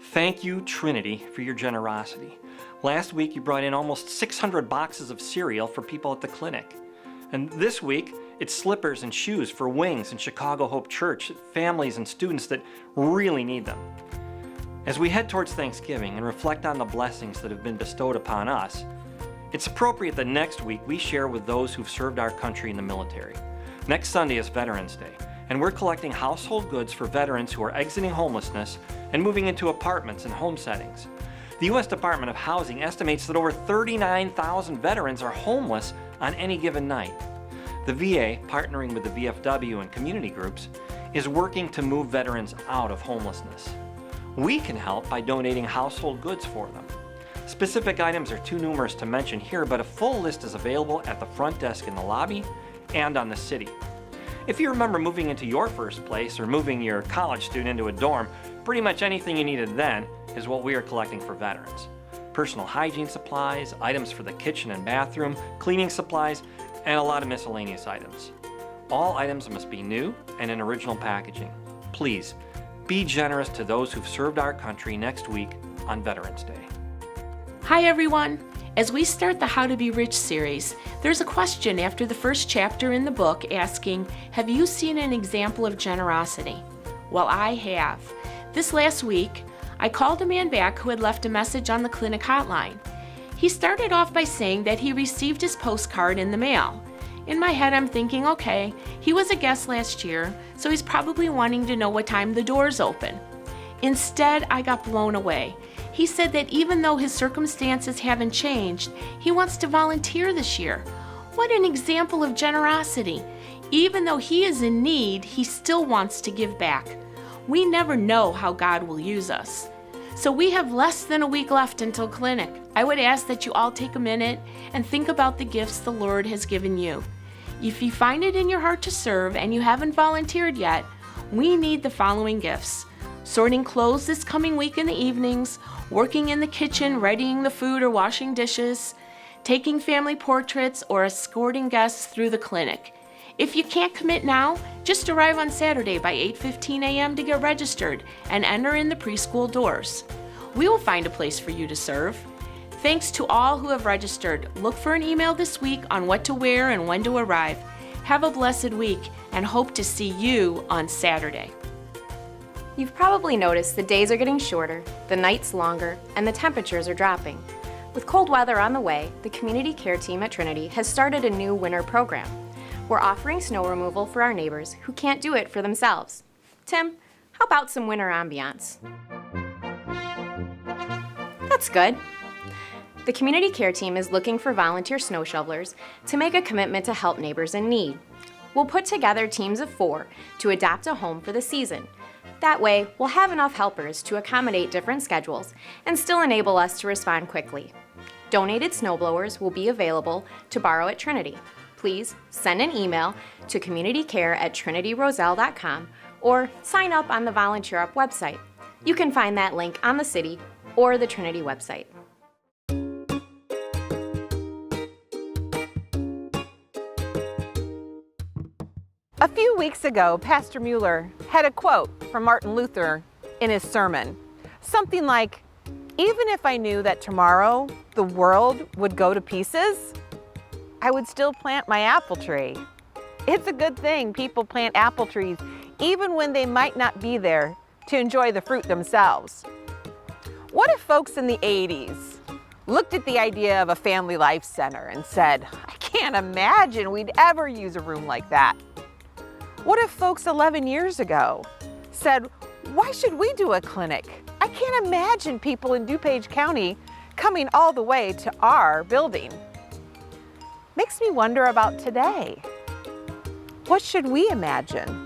Thank you, Trinity, for your generosity. Last week you brought in almost 600 boxes of cereal for people at the clinic. And this week, it's slippers and shoes for Wings and Chicago Hope Church, families and students that really need them. As we head towards Thanksgiving and reflect on the blessings that have been bestowed upon us, it's appropriate that next week we share with those who've served our country in the military. Next Sunday is Veterans Day, and we're collecting household goods for veterans who are exiting homelessness and moving into apartments and home settings. The U.S. Department of Housing estimates that over 39,000 veterans are homeless on any given night. The VA, partnering with the VFW and community groups, is working to move veterans out of homelessness. We can help by donating household goods for them. Specific items are too numerous to mention here, but a full list is available at the front desk in the lobby and on the city. If you remember moving into your first place or moving your college student into a dorm, pretty much anything you needed then is what we are collecting for veterans. Personal hygiene supplies, items for the kitchen and bathroom, cleaning supplies, and a lot of miscellaneous items. All items must be new and in original packaging. Please, be generous to those who've served our country next week on Veterans Day. Hi everyone! As we start the How to Be Rich series, there's a question after the first chapter in the book asking, have you seen an example of generosity? Well, I have. This last week, I called a man back who had left a message on the clinic hotline. He started off by saying that he received his postcard in the mail. In my head, I'm thinking, okay, he was a guest last year, so he's probably wanting to know what time the doors open. Instead, I got blown away. He said that even though his circumstances haven't changed, he wants to volunteer this year. What an example of generosity. Even though he is in need, he still wants to give back. We never know how God will use us. So we have less than a week left until clinic. I would ask that you all take a minute and think about the gifts the Lord has given you. If you find it in your heart to serve and you haven't volunteered yet, we need the following gifts: sorting clothes this coming week in the evenings, working in the kitchen, readying the food or washing dishes, taking family portraits, or escorting guests through the clinic. If you can't commit now, just arrive on Saturday by 8:15 a.m. to get registered and enter in the preschool doors. We will find a place for you to serve. Thanks to all who have registered. Look for an email this week on what to wear and when to arrive. Have a blessed week and hope to see you on Saturday. You've probably noticed the days are getting shorter, the nights longer, and the temperatures are dropping. With cold weather on the way, the community care team at Trinity has started a new winter program. We're offering snow removal for our neighbors who can't do it for themselves. Tim, how about some winter ambiance? That's good. The community care team is looking for volunteer snow shovelers to make a commitment to help neighbors in need. We'll put together teams of 4 to adopt a home for the season. That way, we'll have enough helpers to accommodate different schedules and still enable us to respond quickly. Donated snowblowers will be available to borrow at Trinity. Please send an email to communitycare@trinityroselle.com or sign up on the Volunteer Up website. You can find that link on the city or the Trinity website. A few weeks ago, Pastor Mueller had a quote from Martin Luther in his sermon. Something like, "Even if I knew that tomorrow the world would go to pieces, I would still plant my apple tree." It's a good thing people plant apple trees even when they might not be there to enjoy the fruit themselves. What if folks in the 80s looked at the idea of a family life center and said, "I can't imagine we'd ever use a room like that"? What if folks 11 years ago said, "Why should we do a clinic? I can't imagine people in DuPage County coming all the way to our building"? Makes me wonder about today. What should we imagine?